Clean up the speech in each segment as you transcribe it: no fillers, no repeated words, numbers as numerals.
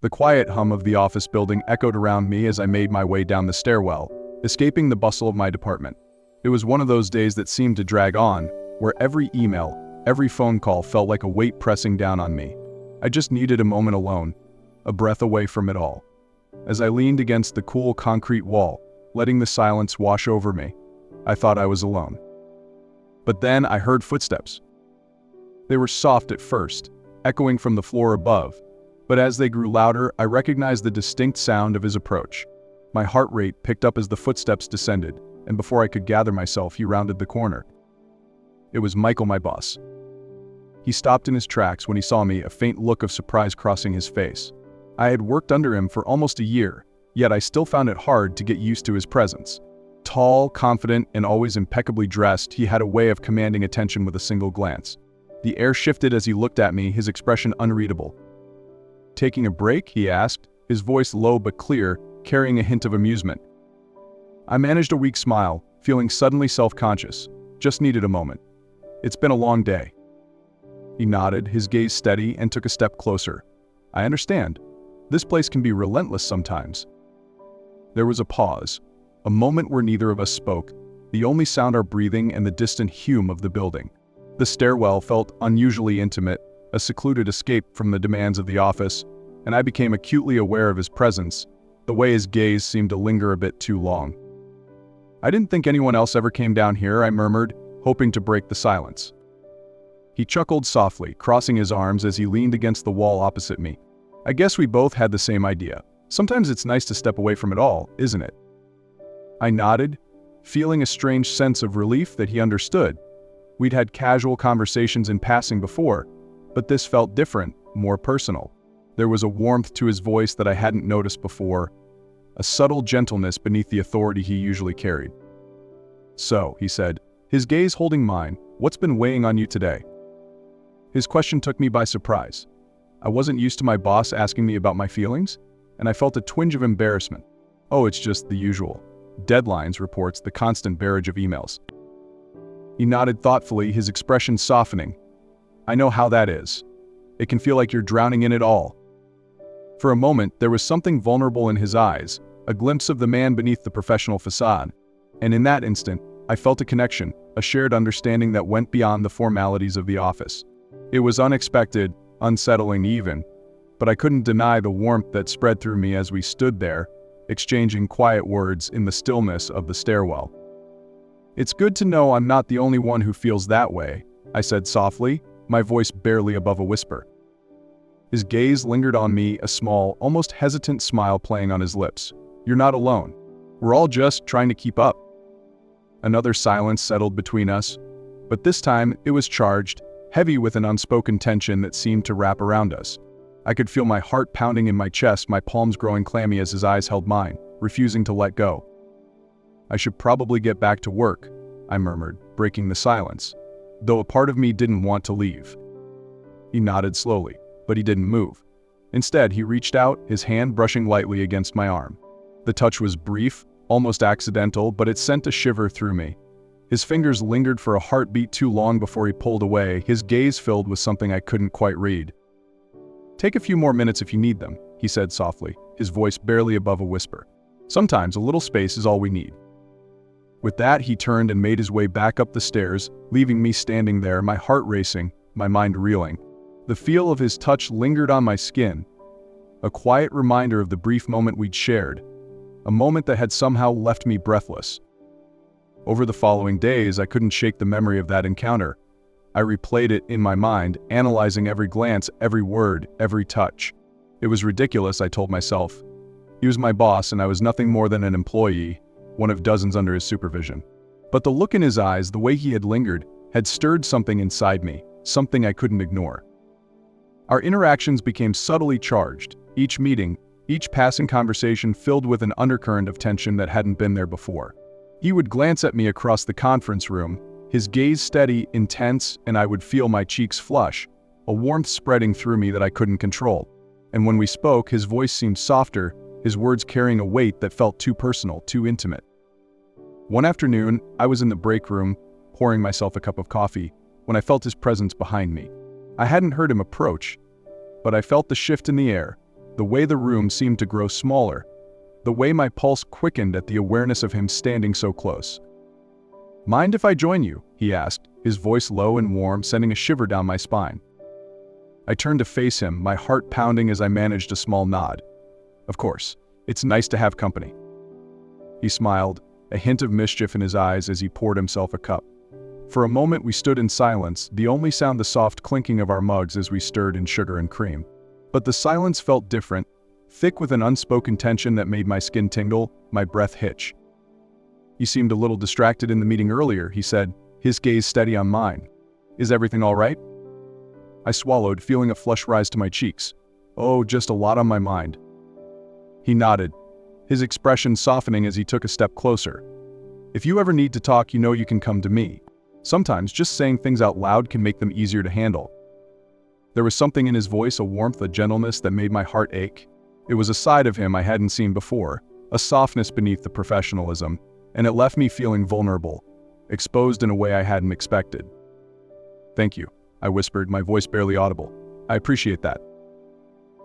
The quiet hum of the office building echoed around me as I made my way down the stairwell, escaping the bustle of my department. It was one of those days that seemed to drag on, where every email, every phone call felt like a weight pressing down on me. I just needed a moment alone, a breath away from it all. As I leaned against the cool concrete wall, letting the silence wash over me, I thought I was alone. But then I heard footsteps. They were soft at first, echoing from the floor above, but as they grew louder, I recognized the distinct sound of his approach. My heart rate picked up as the footsteps descended, and before I could gather myself, he rounded the corner. It was Michael, my boss. He stopped in his tracks when he saw me, a faint look of surprise crossing his face. I had worked under him for almost a year, yet I still found it hard to get used to his presence. Tall, confident, and always impeccably dressed, he had a way of commanding attention with a single glance. The air shifted as he looked at me, his expression unreadable. "Taking a break?" he asked, his voice low but clear, carrying a hint of amusement. I managed a weak smile, feeling suddenly self-conscious. Just needed a moment. "It's been a long day." He nodded, his gaze steady, and took a step closer. "I understand. This place can be relentless sometimes." There was a pause, a moment where neither of us spoke, the only sound our breathing and the distant hum of the building. The stairwell felt unusually intimate, a secluded escape from the demands of the office, and I became acutely aware of his presence, the way his gaze seemed to linger a bit too long. "I didn't think anyone else ever came down here," I murmured, hoping to break the silence. He chuckled softly, crossing his arms as he leaned against the wall opposite me. "I guess we both had the same idea. Sometimes it's nice to step away from it all, isn't it?" I nodded, feeling a strange sense of relief that he understood. We'd had casual conversations in passing before, but this felt different, more personal. There was a warmth to his voice that I hadn't noticed before, a subtle gentleness beneath the authority he usually carried. "So," he said, his gaze holding mine, "what's been weighing on you today?" His question took me by surprise. I wasn't used to my boss asking me about my feelings, and I felt a twinge of embarrassment. "Oh, it's just the usual. Deadlines, reports, the constant barrage of emails." He nodded thoughtfully, his expression softening. "I know how that is. It can feel like you're drowning in it all." For a moment, there was something vulnerable in his eyes, a glimpse of the man beneath the professional facade. And in that instant, I felt a connection, a shared understanding that went beyond the formalities of the office. It was unexpected, unsettling even, but I couldn't deny the warmth that spread through me as we stood there, exchanging quiet words in the stillness of the stairwell. "It's good to know I'm not the only one who feels that way," I said softly, my voice barely above a whisper. His gaze lingered on me, a small, almost hesitant smile playing on his lips. "You're not alone. We're all just trying to keep up." Another silence settled between us, but this time it was charged, heavy with an unspoken tension that seemed to wrap around us. I could feel my heart pounding in my chest, my palms growing clammy as his eyes held mine, refusing to let go. "I should probably get back to work," I murmured, breaking the silence, though a part of me didn't want to leave. He nodded slowly, but he didn't move. Instead, he reached out, his hand brushing lightly against my arm. The touch was brief, almost accidental, but it sent a shiver through me. His fingers lingered for a heartbeat too long before he pulled away, his gaze filled with something I couldn't quite read. "Take a few more minutes if you need them," he said softly, his voice barely above a whisper. "Sometimes a little space is all we need." With that, he turned and made his way back up the stairs, leaving me standing there, my heart racing, my mind reeling. The feel of his touch lingered on my skin, a quiet reminder of the brief moment we'd shared, a moment that had somehow left me breathless. Over the following days, I couldn't shake the memory of that encounter. I replayed it in my mind, analyzing every glance, every word, every touch. It was ridiculous, I told myself. He was my boss, and I was nothing more than an employee, one of dozens under his supervision. But the look in his eyes, the way he had lingered, had stirred something inside me, something I couldn't ignore. Our interactions became subtly charged, each meeting, each passing conversation filled with an undercurrent of tension that hadn't been there before. He would glance at me across the conference room, his gaze steady, intense, and I would feel my cheeks flush, a warmth spreading through me that I couldn't control. And when we spoke, his voice seemed softer, his words carrying a weight that felt too personal, too intimate. One afternoon, I was in the break room, pouring myself a cup of coffee, when I felt his presence behind me. I hadn't heard him approach, but I felt the shift in the air, the way the room seemed to grow smaller, the way my pulse quickened at the awareness of him standing so close. "Mind if I join you?" he asked, his voice low and warm, sending a shiver down my spine. I turned to face him, my heart pounding as I managed a small nod. "Of course, it's nice to have company." He smiled, a hint of mischief in his eyes as he poured himself a cup. For a moment we stood in silence, the only sound the soft clinking of our mugs as we stirred in sugar and cream. But the silence felt different, thick with an unspoken tension that made my skin tingle, my breath hitch. "You seemed a little distracted in the meeting earlier," he said, his gaze steady on mine. "Is everything all right?" I swallowed, feeling a flush rise to my cheeks. "Oh, just a lot on my mind." He nodded, his expression softening as he took a step closer. "If you ever need to talk, you know you can come to me. Sometimes just saying things out loud can make them easier to handle." There was something in his voice, a warmth, a gentleness that made my heart ache. It was a side of him I hadn't seen before, a softness beneath the professionalism, and it left me feeling vulnerable, exposed in a way I hadn't expected. "Thank you," I whispered, my voice barely audible. "I appreciate that."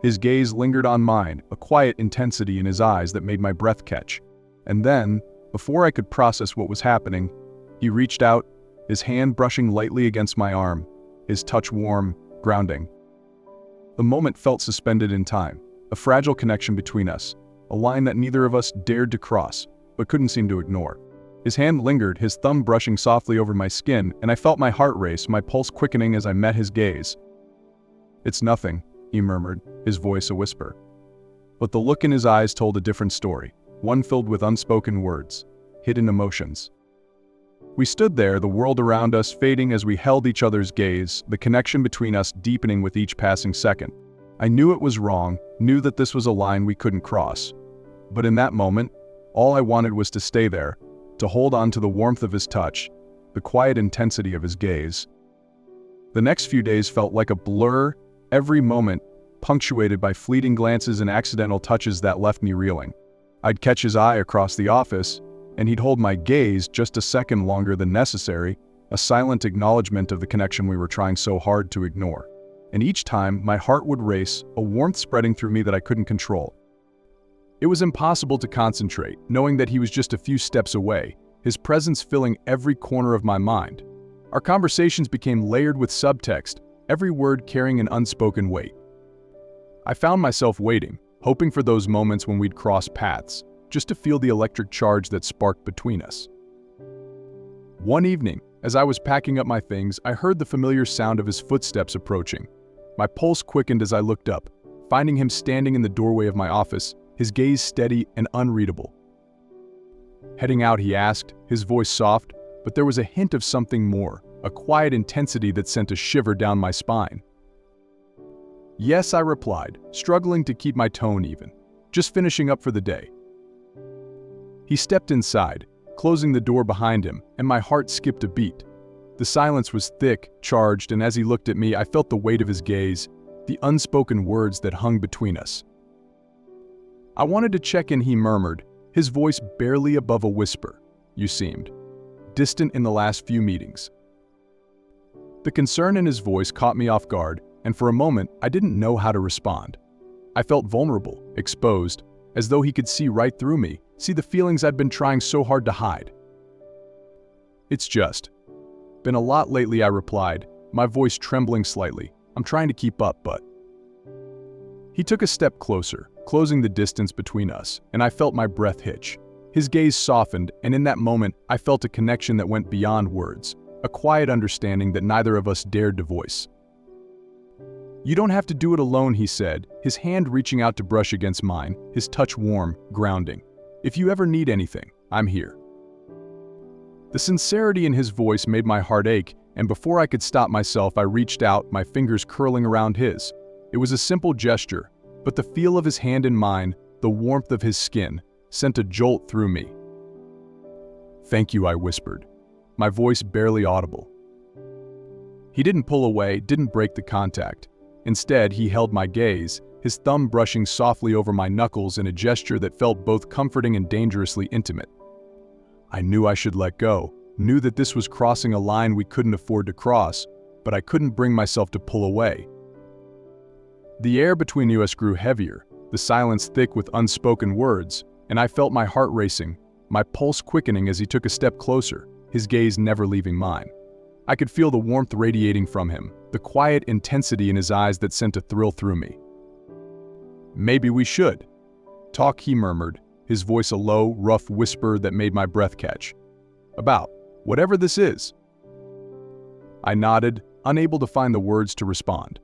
His gaze lingered on mine, a quiet intensity in his eyes that made my breath catch. And then, before I could process what was happening, he reached out, his hand brushing lightly against my arm, his touch warm, grounding. The moment felt suspended in time, a fragile connection between us, a line that neither of us dared to cross, but couldn't seem to ignore. His hand lingered, his thumb brushing softly over my skin, and I felt my heart race, my pulse quickening as I met his gaze. "It's nothing," he murmured, his voice a whisper. But the look in his eyes told a different story, one filled with unspoken words, hidden emotions. We stood there, the world around us fading as we held each other's gaze, the connection between us deepening with each passing second. I knew it was wrong, knew that this was a line we couldn't cross. But in that moment, all I wanted was to stay there, to hold on to the warmth of his touch, the quiet intensity of his gaze. The next few days felt like a blur, every moment punctuated by fleeting glances and accidental touches that left me reeling. I'd catch his eye across the office, and he'd hold my gaze just a second longer than necessary, a silent acknowledgement of the connection we were trying so hard to ignore. And each time, my heart would race, a warmth spreading through me that I couldn't control. It was impossible to concentrate, knowing that he was just a few steps away, his presence filling every corner of my mind. Our conversations became layered with subtext, every word carrying an unspoken weight. I found myself waiting, hoping for those moments when we'd cross paths, just to feel the electric charge that sparked between us. One evening, as I was packing up my things, I heard the familiar sound of his footsteps approaching. My pulse quickened as I looked up, finding him standing in the doorway of my office, his gaze steady and unreadable. "Heading out?" he asked, his voice soft, but there was a hint of something more, a quiet intensity that sent a shiver down my spine. "Yes," I replied, struggling to keep my tone even. "Just finishing up for the day." He stepped inside, closing the door behind him, and my heart skipped a beat. The silence was thick, charged, and as he looked at me, I felt the weight of his gaze, the unspoken words that hung between us. "I wanted to check in," he murmured, his voice barely above a whisper. "You seemed distant in the last few meetings." The concern in his voice caught me off guard, and for a moment, I didn't know how to respond. I felt vulnerable, exposed, as though he could see right through me, see the feelings I'd been trying so hard to hide. "It's just been a lot lately," I replied, my voice trembling slightly. "I'm trying to keep up, but..." He took a step closer, closing the distance between us, and I felt my breath hitch. His gaze softened, and in that moment, I felt a connection that went beyond words, a quiet understanding that neither of us dared to voice. "You don't have to do it alone," he said, his hand reaching out to brush against mine, his touch warm, grounding. "If you ever need anything, I'm here." The sincerity in his voice made my heart ache, and before I could stop myself, I reached out, my fingers curling around his. It was a simple gesture, but the feel of his hand in mine, the warmth of his skin, sent a jolt through me. "Thank you," I whispered, my voice barely audible. He didn't pull away, didn't break the contact. Instead, he held my gaze, his thumb brushing softly over my knuckles in a gesture that felt both comforting and dangerously intimate. I knew I should let go, knew that this was crossing a line we couldn't afford to cross, but I couldn't bring myself to pull away. The air between us grew heavier, the silence thick with unspoken words, and I felt my heart racing, my pulse quickening as he took a step closer, his gaze never leaving mine. I could feel the warmth radiating from him, the quiet intensity in his eyes that sent a thrill through me. "Maybe we should talk," he murmured, his voice a low, rough whisper that made my breath catch. "About whatever this is." I nodded, unable to find the words to respond.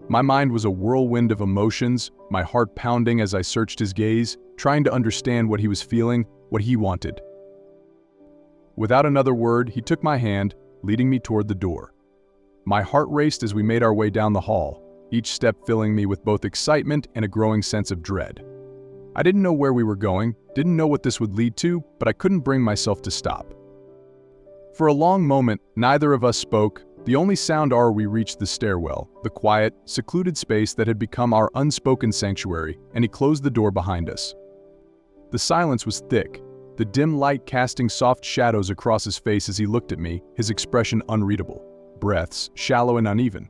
My mind was a whirlwind of emotions, my heart pounding as I searched his gaze, trying to understand what he was feeling, what he wanted. Without another word, he took my hand, leading me toward the door. My heart raced as we made our way down the hall, each step filling me with both excitement and a growing sense of dread. I didn't know where we were going, didn't know what this would lead to, but I couldn't bring myself to stop. For a long moment, neither of us spoke. The only sound we reached the stairwell, the quiet, secluded space that had become our unspoken sanctuary, and he closed the door behind us. The silence was thick, the dim light casting soft shadows across his face as he looked at me, his expression unreadable, breaths shallow and uneven.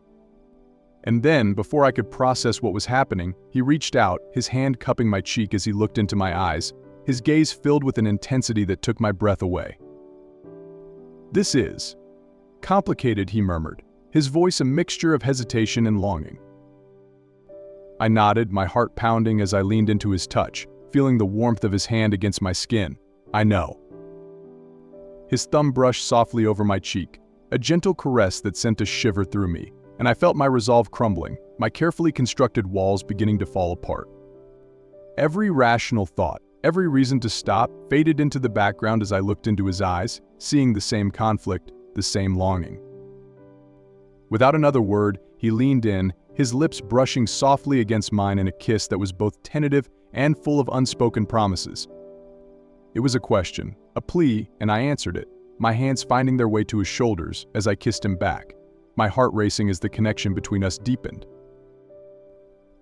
And then, before I could process what was happening, he reached out, his hand cupping my cheek as he looked into my eyes, his gaze filled with an intensity that took my breath away. "This is complicated," he murmured, his voice a mixture of hesitation and longing. I nodded, my heart pounding as I leaned into his touch, feeling the warmth of his hand against my skin. "I know." His thumb brushed softly over my cheek, a gentle caress that sent a shiver through me, and I felt my resolve crumbling, my carefully constructed walls beginning to fall apart. Every rational thought, every reason to stop, faded into the background as I looked into his eyes, seeing the same conflict, the same longing. Without another word, he leaned in, his lips brushing softly against mine in a kiss that was both tentative and full of unspoken promises. It was a question, a plea, and I answered it, my hands finding their way to his shoulders as I kissed him back, my heart racing as the connection between us deepened.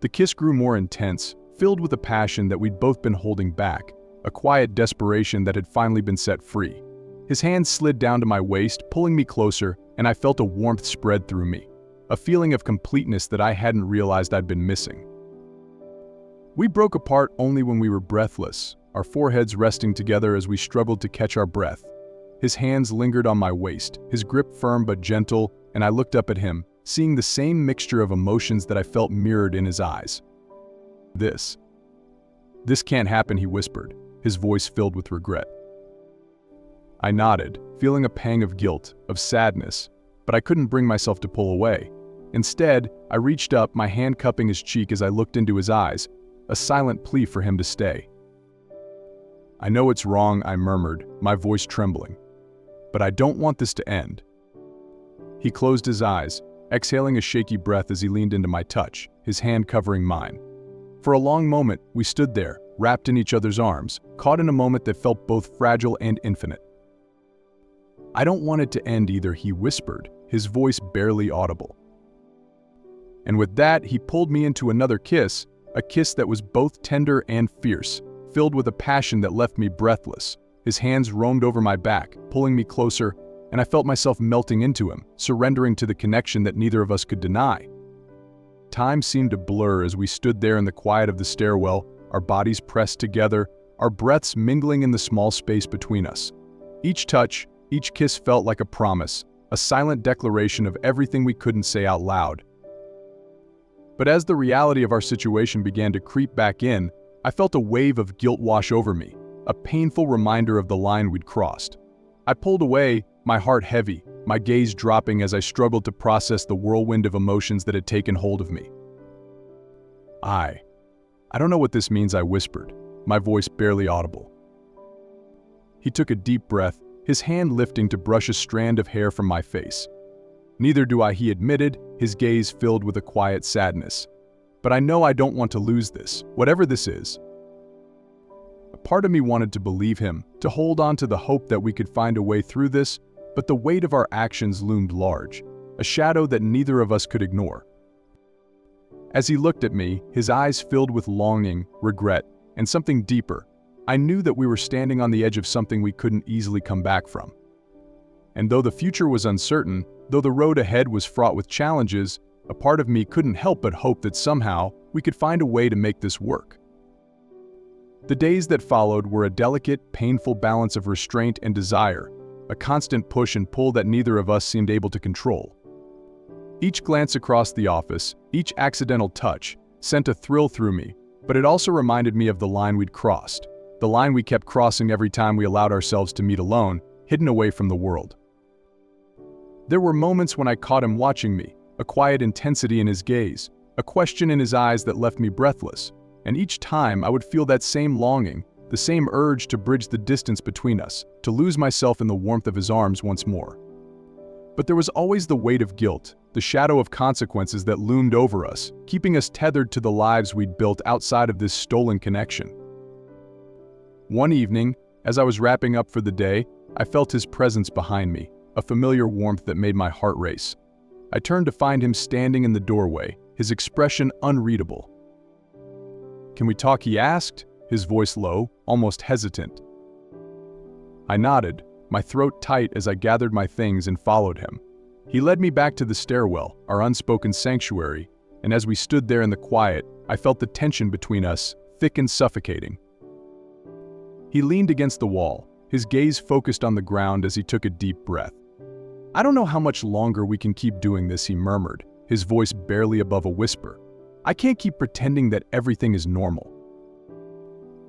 The kiss grew more intense, filled with a passion that we'd both been holding back, a quiet desperation that had finally been set free. His hand slid down to my waist, pulling me closer, and I felt a warmth spread through me, a feeling of completeness that I hadn't realized I'd been missing. We broke apart only when we were breathless, our foreheads resting together as we struggled to catch our breath. His hands lingered on my waist, his grip firm but gentle, and I looked up at him, seeing the same mixture of emotions that I felt mirrored in his eyes. This can't happen," he whispered, his voice filled with regret. I nodded, feeling a pang of guilt, of sadness, but I couldn't bring myself to pull away. Instead, I reached up, my hand cupping his cheek as I looked into his eyes, a silent plea for him to stay. "I know it's wrong," I murmured, my voice trembling, "but I don't want this to end." He closed his eyes, exhaling a shaky breath as he leaned into my touch, his hand covering mine. For a long moment, we stood there, wrapped in each other's arms, caught in a moment that felt both fragile and infinite. "I don't want it to end either," he whispered, his voice barely audible. And with that, he pulled me into another kiss, a kiss that was both tender and fierce, filled with a passion that left me breathless. His hands roamed over my back, pulling me closer, and I felt myself melting into him, surrendering to the connection that neither of us could deny. Time seemed to blur as we stood there in the quiet of the stairwell, our bodies pressed together, our breaths mingling in the small space between us. Each touch, each kiss felt like a promise, a silent declaration of everything we couldn't say out loud. But as the reality of our situation began to creep back in, I felt a wave of guilt wash over me, a painful reminder of the line we'd crossed. I pulled away, my heart heavy, my gaze dropping as I struggled to process the whirlwind of emotions that had taken hold of me. I don't know what this means," I whispered, my voice barely audible. He took a deep breath, his hand lifting to brush a strand of hair from my face. "Neither do I," he admitted, his gaze filled with a quiet sadness. "But I know I don't want to lose this, whatever this is." A part of me wanted to believe him, to hold on to the hope that we could find a way through this, but the weight of our actions loomed large, a shadow that neither of us could ignore. As he looked at me, his eyes filled with longing, regret, and something deeper, I knew that we were standing on the edge of something we couldn't easily come back from. And though the future was uncertain, though the road ahead was fraught with challenges, a part of me couldn't help but hope that somehow we could find a way to make this work. The days that followed were a delicate, painful balance of restraint and desire, a constant push and pull that neither of us seemed able to control. Each glance across the office, each accidental touch, sent a thrill through me, but it also reminded me of the line we'd crossed, the line we kept crossing every time we allowed ourselves to meet alone, hidden away from the world. There were moments when I caught him watching me, a quiet intensity in his gaze, a question in his eyes that left me breathless, and each time I would feel that same longing, the same urge to bridge the distance between us, to lose myself in the warmth of his arms once more. But there was always the weight of guilt, the shadow of consequences that loomed over us, keeping us tethered to the lives we'd built outside of this stolen connection. One evening, as I was wrapping up for the day, I felt his presence behind me, a familiar warmth that made my heart race. I turned to find him standing in the doorway, his expression unreadable. "Can we talk?" he asked, his voice low, almost hesitant. I nodded, my throat tight as I gathered my things and followed him. He led me back to the stairwell, our unspoken sanctuary, and as we stood there in the quiet, I felt the tension between us, thick and suffocating. He leaned against the wall, his gaze focused on the ground as he took a deep breath. "I don't know how much longer we can keep doing this," he murmured, his voice barely above a whisper. "I can't keep pretending that everything is normal."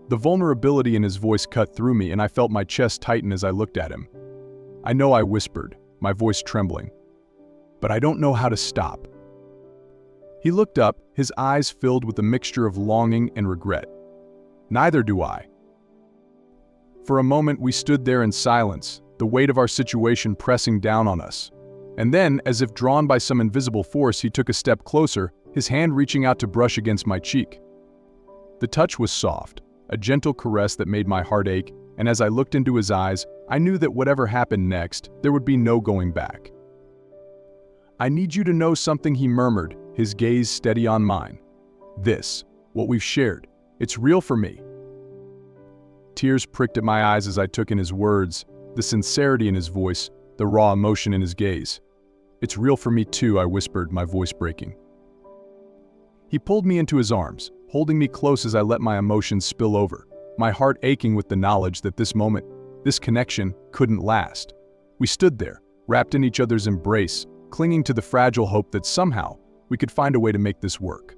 The vulnerability in his voice cut through me, and I felt my chest tighten as I looked at him. "I know," I whispered, my voice trembling, "but I don't know how to stop." He looked up, his eyes filled with a mixture of longing and regret. "Neither do I." For a moment we stood there in silence, the weight of our situation pressing down on us. And then, as if drawn by some invisible force, he took a step closer, his hand reaching out to brush against my cheek. The touch was soft, a gentle caress that made my heart ache, and as I looked into his eyes, I knew that whatever happened next, there would be no going back. "I need you to know something," he murmured, his gaze steady on mine. "This, what we've shared, it's real for me." Tears pricked at my eyes as I took in his words, the sincerity in his voice, the raw emotion in his gaze. "It's real for me too," I whispered, my voice breaking. He pulled me into his arms, holding me close as I let my emotions spill over, my heart aching with the knowledge that this moment, this connection, couldn't last. We stood there, wrapped in each other's embrace, clinging to the fragile hope that somehow we could find a way to make this work.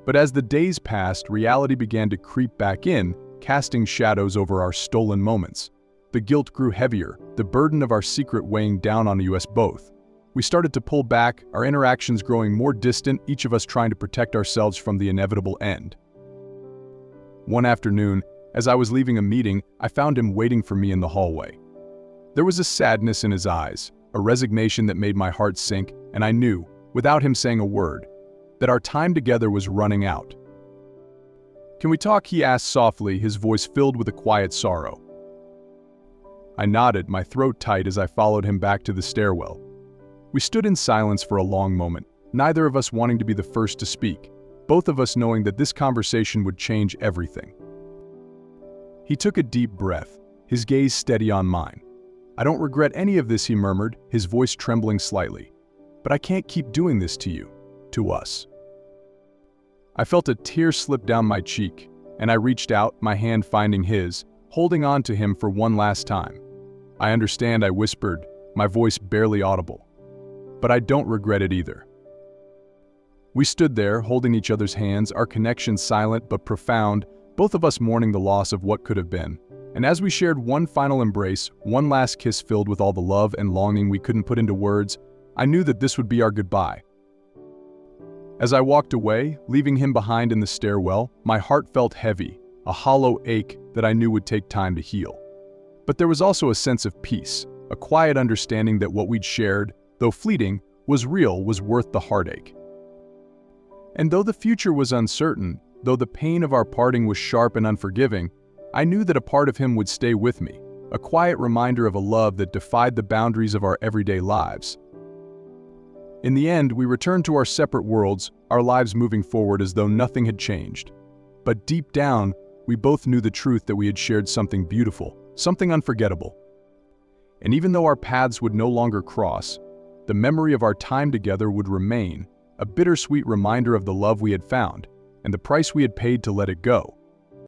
But as the days passed, reality began to creep back in, casting shadows over our stolen moments. The guilt grew heavier, the burden of our secret weighing down on us both. We started to pull back, our interactions growing more distant, each of us trying to protect ourselves from the inevitable end. One afternoon, as I was leaving a meeting, I found him waiting for me in the hallway. There was a sadness in his eyes, a resignation that made my heart sink, and I knew, without him saying a word, that our time together was running out. "Can we talk?" he asked softly, his voice filled with a quiet sorrow. I nodded, my throat tight as I followed him back to the stairwell. We stood in silence for a long moment, neither of us wanting to be the first to speak, both of us knowing that this conversation would change everything. He took a deep breath, his gaze steady on mine. "I don't regret any of this," he murmured, his voice trembling slightly. "But I can't keep doing this to you, to us." I felt a tear slip down my cheek, and I reached out, my hand finding his, holding on to him for one last time. "I understand," I whispered, my voice barely audible. "But I don't regret it either." We stood there, holding each other's hands, our connection silent but profound, both of us mourning the loss of what could have been. And as we shared one final embrace, one last kiss filled with all the love and longing we couldn't put into words, I knew that this would be our goodbye. As I walked away, leaving him behind in the stairwell, my heart felt heavy, a hollow ache that I knew would take time to heal. But there was also a sense of peace, a quiet understanding that what we'd shared, though fleeting, was real, was worth the heartache. And though the future was uncertain, though the pain of our parting was sharp and unforgiving, I knew that a part of him would stay with me, a quiet reminder of a love that defied the boundaries of our everyday lives. In the end, we returned to our separate worlds, our lives moving forward as though nothing had changed. But deep down, we both knew the truth that we had shared something beautiful, something unforgettable. And even though our paths would no longer cross, the memory of our time together would remain, a bittersweet reminder of the love we had found and the price we had paid to let it go.